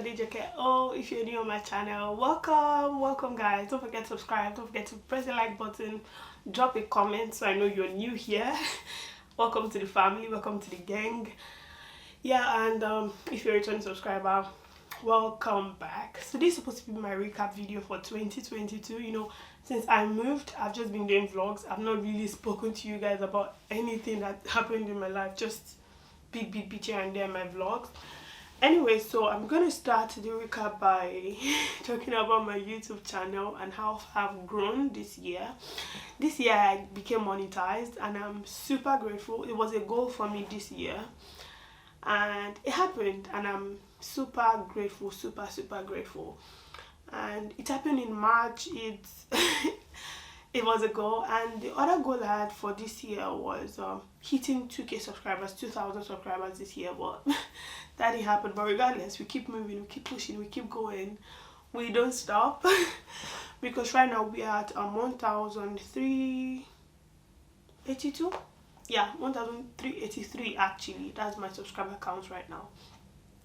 Adejokeo. If you're new on my channel, welcome guys. Don't forget to subscribe, don't forget to press the like button, drop a comment so I know you're new here. Welcome to the family, welcome to the gang. Yeah, and if you're a returning subscriber, welcome back. So this is supposed to be my recap video for 2022. Since I moved, I've just been doing vlogs. I've not really spoken to you guys about anything that happened in my life, just big picture and there in my vlogs. Anyway, so I'm gonna start the recap by talking about my YouTube channel and how I've grown this year. This year I became monetized and I'm super grateful. It was a goal for me this year and it happened and I'm super grateful, super grateful. And it happened in March. It was a goal, and the other goal I had for this year was hitting 2k subscribers, 2,000 subscribers this year, but that didn't happen. But regardless, we keep moving, we keep pushing, we keep going, we don't stop. Because right now we are at 1,382. Yeah, 1,383 actually. That's my subscriber count right now.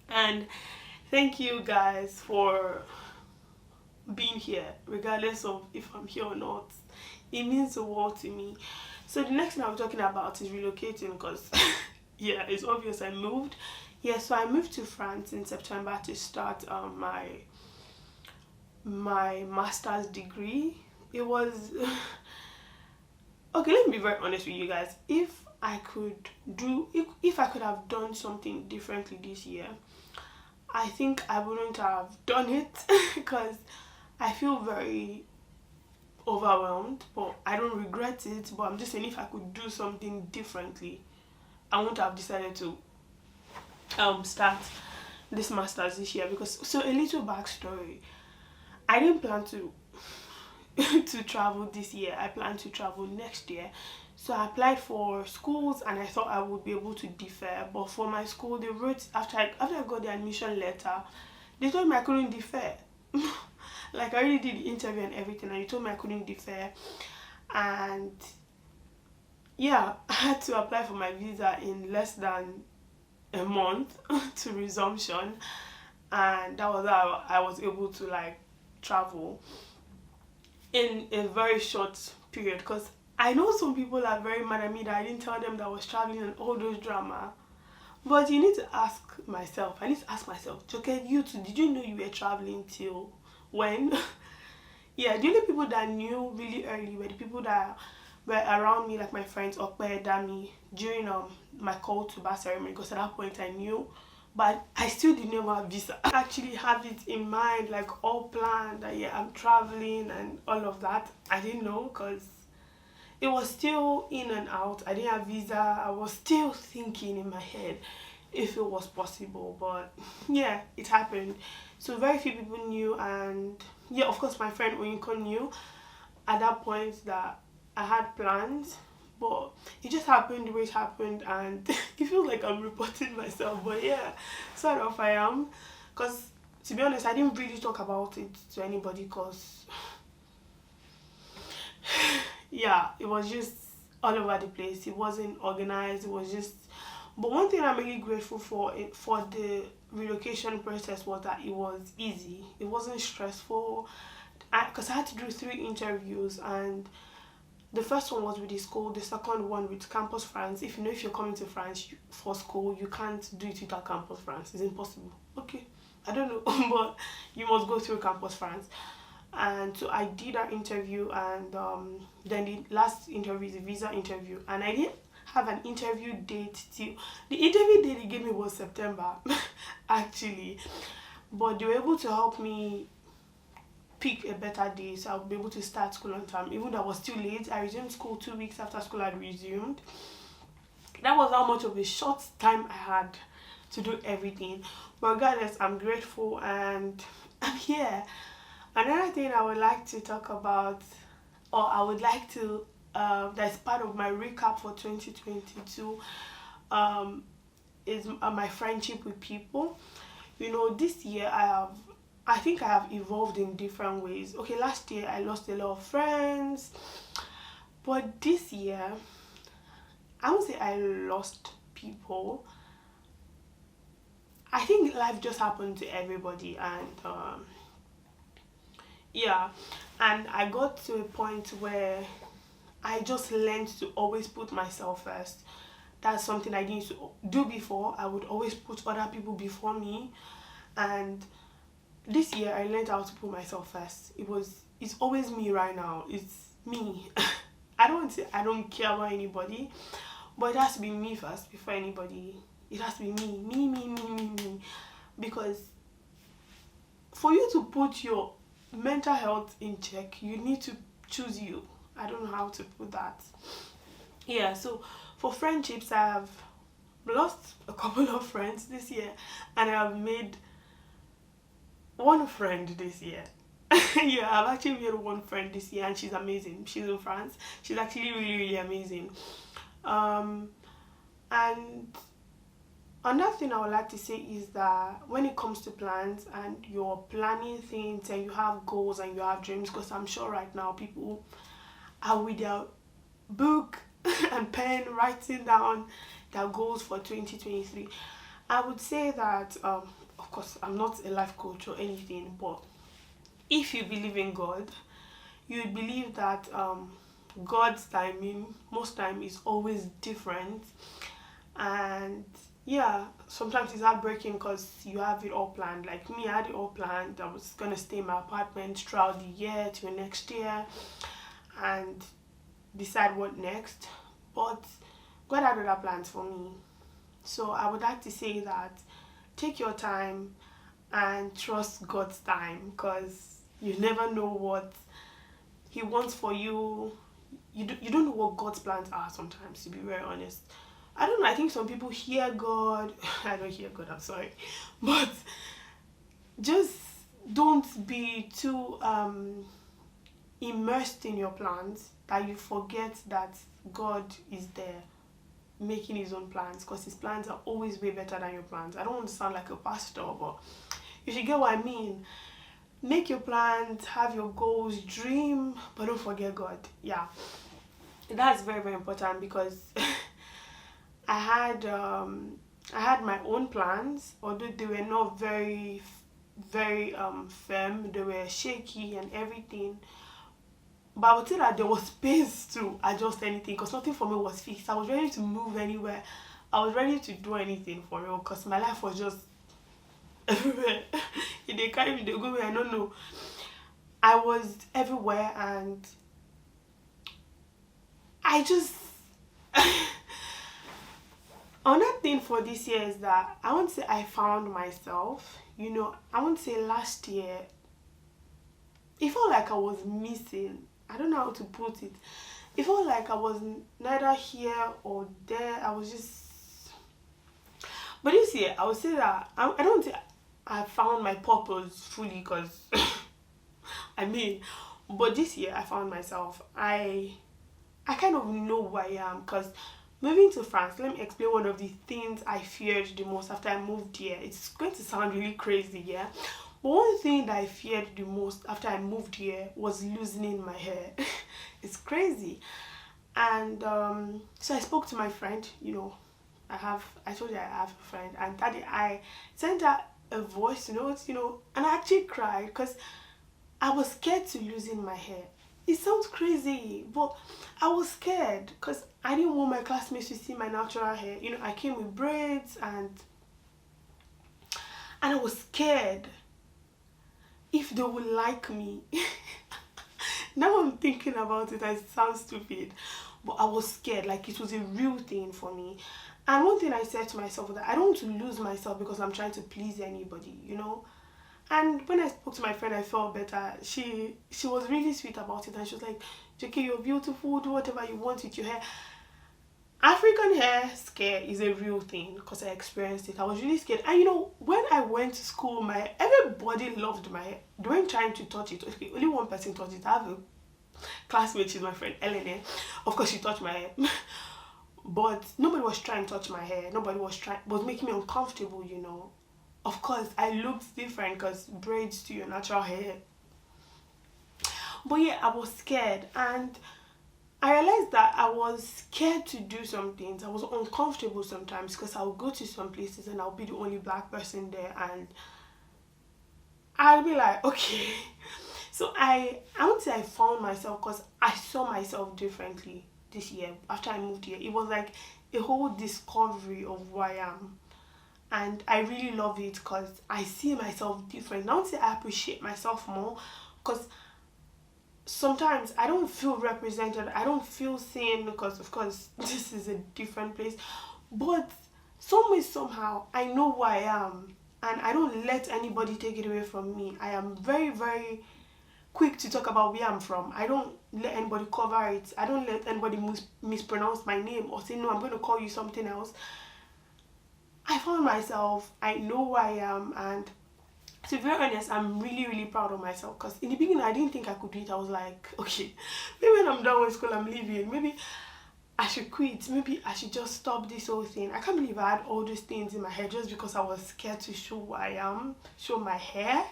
And thank you guys for being here, regardless of if I'm here or not. It means the world to me. So the next thing I'm talking about is relocating, because yeah, it's obvious I moved. Yeah, so I moved to France in September to start my master's degree. It was okay, let me be very honest with you guys. If I could have done something differently this year, I think I wouldn't have done it because I feel very overwhelmed, but I don't regret it. But I'm just saying, if I could do something differently, I wouldn't have decided to start this master's this year. Because, so a little backstory, I didn't plan to to travel this year. I plan to travel next year. So I applied for schools and I thought I would be able to defer, but for my school they wrote, after I got the admission letter, they told me I couldn't defer. Like, I already did the interview and everything and they told me I couldn't defer. And yeah, I had to apply for my visa in less than a month to resumption, and that was how I was able to like travel in a very short period. Because I know some people are very mad at me that I didn't tell them that I was traveling and all those drama. But you need to ask myself. I need to ask myself, okay, you too, did you know you were traveling till when? Yeah, the only people that knew really early were the people that were around me, like my friends Okpe, Dami, during my call to bar ceremony, because at that point I knew. But I still didn't know my visa. I actually have it in mind, like all planned, that yeah, I'm traveling and all of that. I didn't know because it was still in and out. I didn't have visa. I was still thinking in my head if it was possible, but yeah, it happened. So very few people knew, and yeah, of course my friend Oyinko knew at that point that I had plans, but it just happened the way it happened, and it feels like I'm reporting myself, but yeah, sort of I am. Because to be honest, I didn't really talk about it to anybody because yeah, it was just all over the place. It wasn't organized. It was just, but one thing I'm really grateful for the relocation process was that it was easy. It wasn't stressful, because I had to do 3 interviews, and the first one was with the school, the second one with Campus France. If you're coming to France for school, you can't do it without Campus France. It's impossible. Okay, I don't know, but you must go through Campus France. And so I did that interview, and then the last interview is the visa interview, and I didn't have an interview date till the interview date they gave me was September actually, but they were able to help me pick a better day so I'll be able to start school on time, even though I was still late. I resumed school 2 weeks after school had resumed. That was how much of a short time I had to do everything, but regardless, I'm grateful and I'm here. Another thing I would like to talk about, or I would like to that's part of my recap for 2022, is my friendship with people. This year I think I have evolved in different ways. Okay, last year I lost a lot of friends, but this year I won't say I lost people. I think life just happened to everybody, and yeah, and I got to a point where I just learned to always put myself first. That's something I didn't do before. I would always put other people before me, and this year I learned how to put myself first. It's always me right now. It's me. I don't care about anybody, but it has to be me first before anybody. It has to be me. Because for you to put your mental health in check, you need to choose you. I don't know how to put that. Yeah, so for friendships, I have lost a couple of friends this year, and I have made one friend this year. Yeah, I've actually made one friend this year, and she's amazing. She's in France. She's actually really amazing. And another thing I would like to say is that when it comes to plans and you're planning things and you have goals and you have dreams, because I'm sure right now people are with their book and pen writing down their goals for 2023. I would say that, of course, I'm not a life coach or anything, but if you believe in God, you believe that God's timing most time is always different. And yeah, sometimes it's heartbreaking because you have it all planned. Like me, I had it all planned. I was gonna stay in my apartment throughout the year till next year and decide what next. But God had other plans for me. So I would like to say that take your time and trust God's time, because you never know what He wants for you. You don't know what God's plans are sometimes, to be very honest. I don't know, I think some people hear God. I don't hear God, I'm sorry. But just don't be too immersed in your plans that you forget that God is there making His own plans, because His plans are always way better than your plans. I don't want to sound like a pastor, but you should get what I mean. Make your plans, have your goals, dream, but don't forget God. Yeah, that's very important, because I had my own plans, although they were not very firm. They were shaky and everything. But I would say that there was space to adjust anything, because nothing for me was fixed. I was ready to move anywhere. I was ready to do anything for real, because my life was just everywhere. If they carry me, they go where I don't know. I was everywhere, and I just another thing for this year is that I won't say I found myself. I won't say last year it felt like I was missing. I don't know how to put it. It felt like I was neither here or there. I was just. But this year, I would say that I don't think I found my purpose fully, because but this year I found myself. I kind of know who I am, because moving to France, let me explain one of the things I feared the most after I moved here. It's going to sound really crazy, yeah? But one thing that I feared the most after I moved here was losing my hair. It's crazy. And so I spoke to my friend, I told you I have a friend, and that day I sent her a voice note, and I actually cried because I was scared to losing my hair. It sounds crazy, but I was scared because I didn't want my classmates to see my natural hair. I came with braids, and I was scared if they would like me. Now I'm thinking about it, it sounds stupid, but I was scared, like it was a real thing for me. And one thing I said to myself was that I don't want to lose myself because I'm trying to please anybody, And when I spoke to my friend, I felt better. She was really sweet about it, and she was like, "Jackie, you're beautiful, do whatever you want with your hair." African hair scare is a real thing, because I experienced it. I was really scared. And when I went to school, everybody loved my hair. They weren't trying to touch it. Okay, only one person touched it. I have a classmate, she's my friend, Ellen. Of course, she touched my hair. But nobody was trying to touch my hair. Nobody was making me uncomfortable, Of course, I looked different because braids to your natural hair. But yeah, I was scared. And I realized that I was scared to do some things. I was uncomfortable sometimes because I'll go to some places and I'll be the only black person there, and I'll be like, okay. So I won't say I found myself, because I saw myself differently this year after I moved here. It was like a whole discovery of who I am. And I really love it because I see myself different. I won't say I appreciate myself more, because sometimes I don't feel represented. I don't feel seen because, of course, this is a different place. But some way, somehow, I know who I am. And I don't let anybody take it away from me. I am very, very quick to talk about where I'm from. I don't let anybody cover it. I don't let anybody mispronounce my name or say, no, I'm going to call you something else. I found myself, I know who I am, and to be very honest, I'm really, really proud of myself, because in the beginning, I didn't think I could do it. I was like, okay, maybe when I'm done with school, I'm leaving. Maybe I should quit. Maybe I should just stop this whole thing. I can't believe I had all those things in my head just because I was scared to show who I am, show my hair.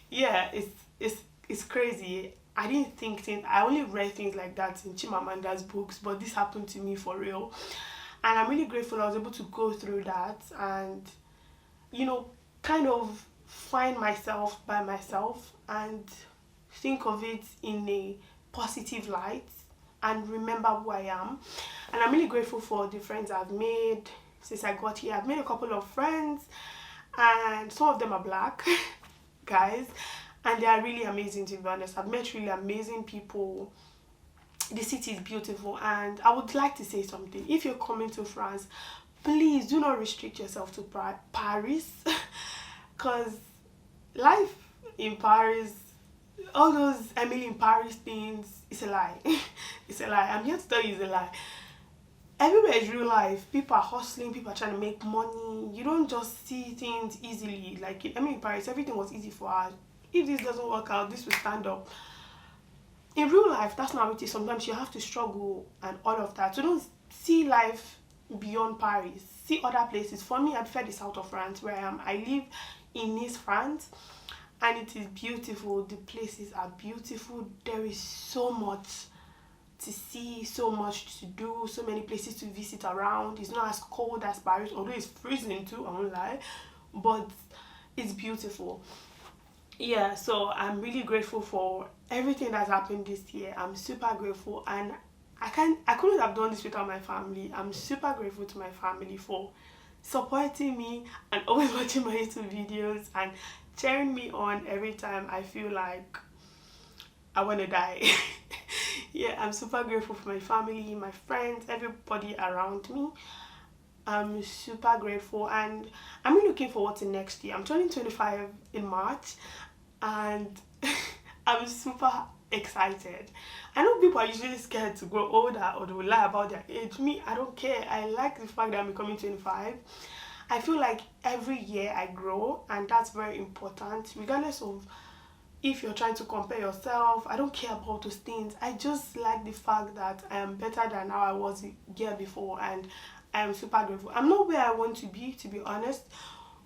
Yeah, it's crazy. I didn't think things. I only read things like that in Chimamanda's books, but this happened to me for real. And I'm really grateful I was able to go through that and, kind of find myself by myself and think of it in a positive light and remember who I am. And I'm really grateful for the friends I've made since I got here. I've made a couple of friends, and some of them are black guys, and they are really amazing, to be honest. I've met really amazing people. The city is beautiful, and I would like to say something. If you're coming to France, please do not restrict yourself to Paris, because life in Paris, all those Emily in Paris things, it's a lie. It's a lie. I'm here to tell you it's a lie. Everywhere is real life. People are hustling, people are trying to make money. You don't just see things easily. Like in Emily in Paris, everything was easy for her. If this doesn't work out, this will stand up. In real life, that's not how it is. Sometimes you have to struggle and all of that. So don't see life beyond Paris. See other places. For me, I prefer the south of France, where I am. I live in Nice, France, and it is beautiful. The places are beautiful. There is so much to see, so much to do, so many places to visit around. It's not as cold as Paris, although it's freezing too, I won't lie, but it's beautiful. Yeah, so I'm really grateful for everything that's happened this year. I'm super grateful, and I couldn't have done this without my family. I'm super grateful to my family for supporting me and always watching my YouTube videos and cheering me on every time I feel like I want to die. Yeah, I'm super grateful for my family, my friends, everybody around me. I'm super grateful, and I'm really looking forward to next year. I'm turning 25 in March, and I'm super excited. I know people are usually scared to grow older or they will lie about their age. Me, I don't care. I like the fact that I'm becoming 25. I feel like every year I grow, and that's very important, regardless of if you're trying to compare yourself. I don't care about those things. I just like the fact that I am better than how I was a year before, and I am super grateful. I'm not where I want to be honest,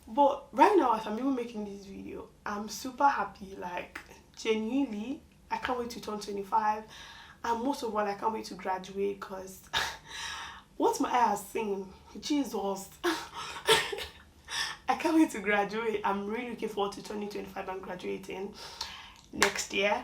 but right now, as I'm even making this video, I'm super happy. Like, genuinely, I can't wait to turn 25, and most of all, I can't wait to graduate, because what my eye has seen, Jesus. I can't wait to graduate. I'm really looking forward to turning 25 and graduating next year.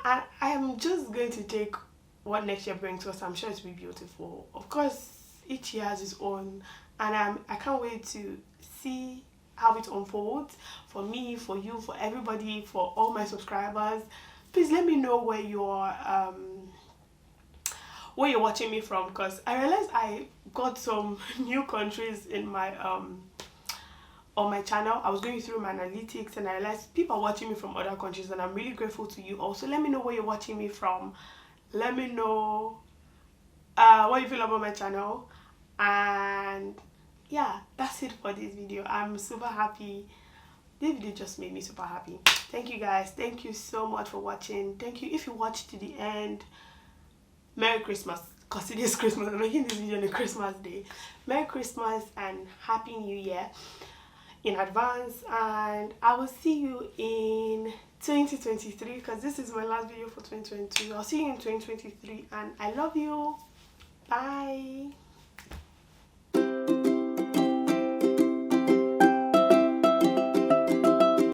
And I'm just going to take what next year brings us. I'm sure it will be beautiful. Of course, each year has its own, and I can't wait to see how it unfolds for me, for you, for everybody, for all my subscribers. Please let me know where you're watching me from, because I realized I got some new countries in my on my channel. I was going through my analytics, and I realized people are watching me from other countries, and I'm really grateful to you. Also, let me know where you're watching me from. Let me know what you feel about my channel. And yeah, that's it for this video. I'm super happy. This video just made me super happy. Thank you guys. Thank you so much for watching. Thank you if you watched to the end. Merry Christmas, because it is Christmas. I'm making this video on a Christmas day. Merry Christmas and Happy New Year in advance, and I will see you in 2023, because this is my last video for 2022. I'll see you in 2023, and I love you.